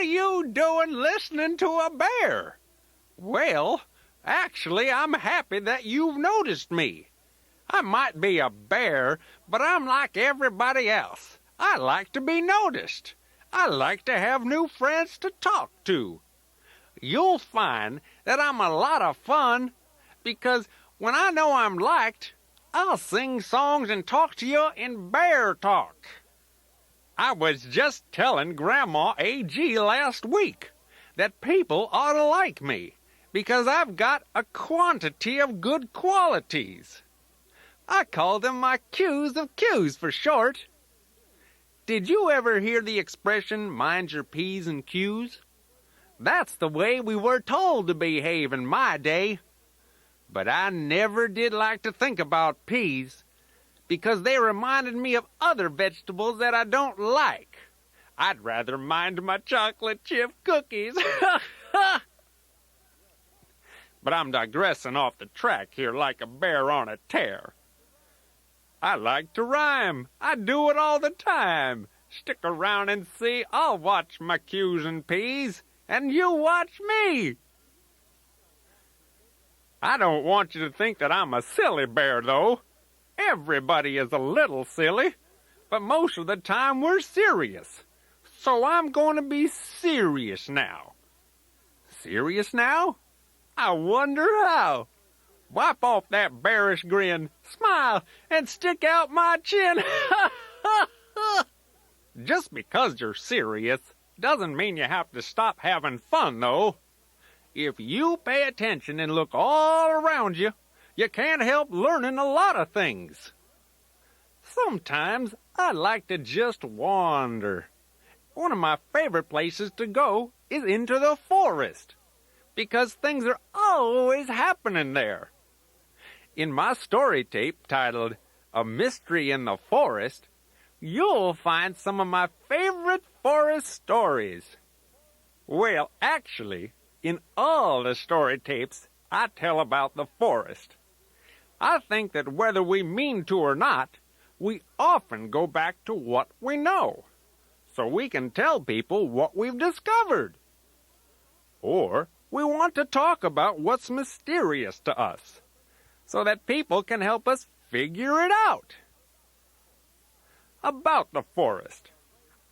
are you doing listening to a bear? Well, actually, I'm happy that you've noticed me. I might be a bear, but I'm like everybody else. I like to be noticed. I like to have new friends to talk to. You'll find that I'm a lot of fun, because when I know I'm liked, I'll sing songs and talk to you in BearTalk. I was just telling Grandma A.G. last week that people ought to like me because I've got a quantity of good qualities. I call them my Q's of Q's for short. Did you ever hear the expression, mind your P's and Q's? That's the way we were told to behave in my day. But I never did like to think about peas, because they reminded me of other vegetables that I don't like. I'd rather mind my chocolate chip cookies. But I'm digressing off the track here like a bear on a tear. I like to rhyme. I do it all the time. Stick around and see. I'll watch my Q's and P's, and you watch me. I don't want you to think that I'm a silly bear, though. Everybody is a little silly, but most of the time we're serious. So I'm going to be serious now. Serious now? I wonder how. Wipe off that bearish grin, smile, and stick out my chin. Just because you're serious doesn't mean you have to stop having fun, though. If you pay attention and look all around you, you can't help learning a lot of things. Sometimes I like to just wander. One of my favorite places to go is into the forest, because things are always happening there. In my story tape titled A Mystery in the Forest, you'll find some of my favorite forest stories. Well, actually, in all the story tapes, I tell about the forest. I think that whether we mean to or not, we often go back to what we know, so we can tell people what we've discovered. Or we want to talk about what's mysterious to us, so that people can help us figure it out. About the forest,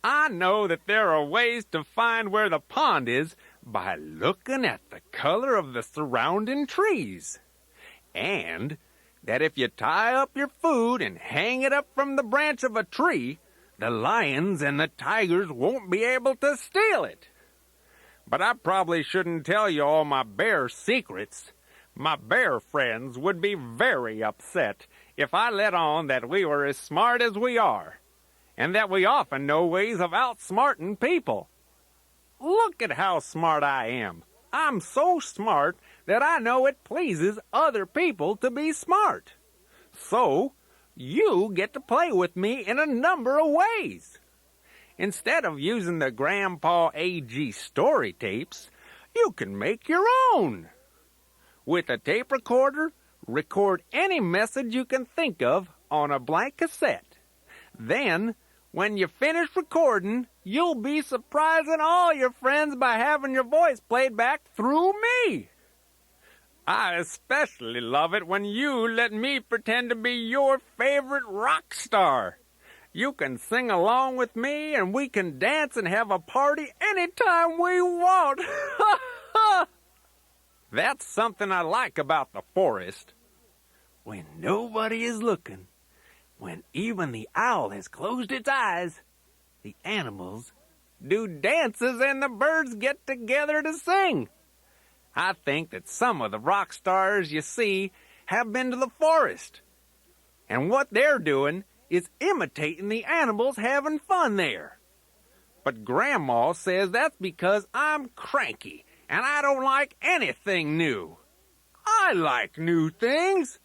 I know that there are ways to find where the pond is by looking at the color of the surrounding trees, and that if you tie up your food and hang it up from the branch of a tree, the lions and the tigers won't be able to steal it. But I probably shouldn't tell you all my bear secrets. My bear friends would be very upset if I let on that we were as smart as we are, and that we often know ways of outsmarting people. Look at how smart I am. I'm so smart that I know it pleases other people to be smart. So, you get to play with me in a number of ways. Instead of using the Grandpaw A.G. story tapes, you can make your own. With a tape recorder, record any message you can think of on a blank cassette. Then, when you finish recording, you'll be surprising all your friends by having your voice played back through me. I especially love it when you let me pretend to be your favorite rock star. You can sing along with me, and we can dance and have a party anytime we want. That's something I like about the forest. When nobody is looking, when even the owl has closed its eyes, the animals do dances and the birds get together to sing. I think that some of the rock stars you see have been to the forest, and what they're doing is imitating the animals having fun there. But Grandma says that's because I'm cranky and I don't like anything new. I like new things.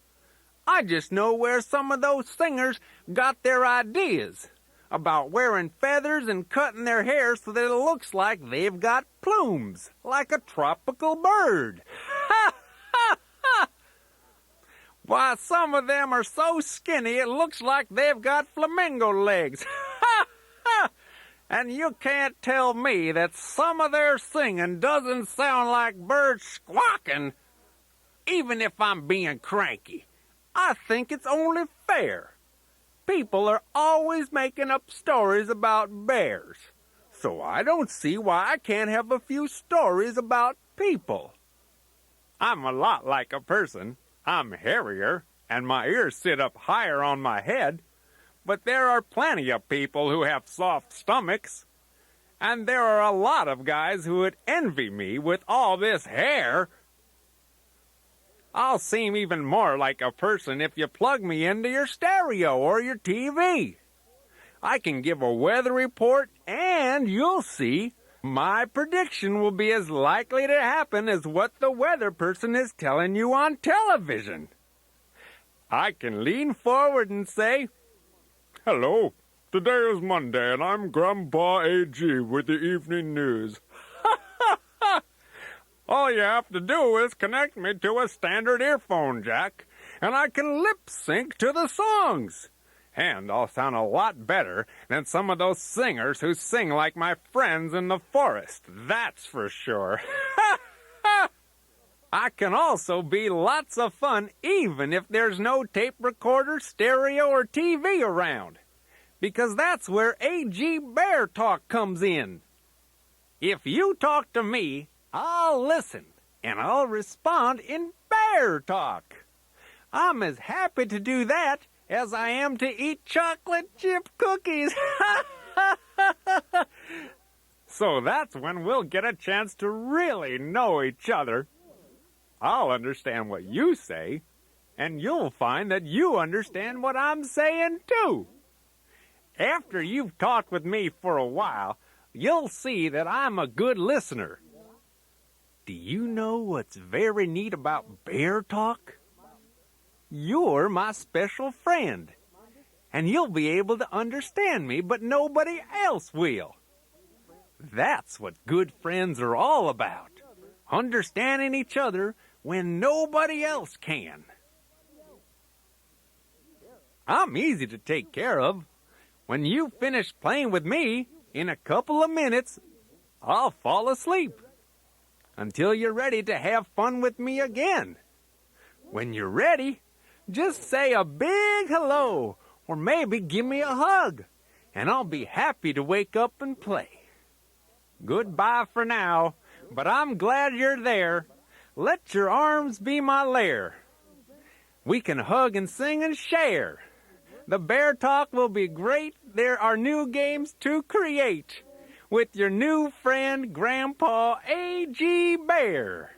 I just know where some of those singers got their ideas about wearing feathers and cutting their hair so that it looks like they've got plumes, like a tropical bird. Ha! Ha! Ha! Why, some of them are so skinny it looks like they've got flamingo legs. Ha! Ha! And you can't tell me that some of their singing doesn't sound like birds squawking. Even if I'm being cranky, I think it's only fair. People are always making up stories about bears, so I don't see why I can't have a few stories about people. I'm a lot like a person. I'm hairier, and my ears sit up higher on my head. But there are plenty of people who have soft stomachs. And there are a lot of guys who would envy me with all this hair. I'll seem even more like a person if you plug me into your stereo or your TV. I can give a weather report, and you'll see my prediction will be as likely to happen as what the weather person is telling you on television. I can lean forward and say, "Hello, today is Monday, and I'm Grandpaw A.G. with the evening news." All you have to do is connect me to a standard earphone jack, and I can lip-sync to the songs. And I'll sound a lot better than some of those singers who sing like my friends in the forest, that's for sure. I can also be lots of fun even if there's no tape recorder, stereo, or TV around, because that's where A.G. BearTalk comes in. If you talk to me, I'll listen, and I'll respond in BearTalk. I'm as happy to do that as I am to eat chocolate chip cookies. So that's when we'll get a chance to really know each other. I'll understand what you say, and you'll find that you understand what I'm saying too. After you've talked with me for a while, you'll see that I'm a good listener. Do you know what's very neat about BearTalk? You're my special friend, and you'll be able to understand me, but nobody else will. That's what good friends are all about, understanding each other when nobody else can. I'm easy to take care of. When you finish playing with me, in a couple of minutes, I'll fall asleep until you're ready to have fun with me again. When you're ready, just say a big hello, or maybe give me a hug, and I'll be happy to wake up and play. Goodbye for now, but I'm glad you're there. Let your arms be my lair. We can hug and sing and share. The BearTalk will be great. There are new games to create with your new friend, Grandpaw A.G. Bear.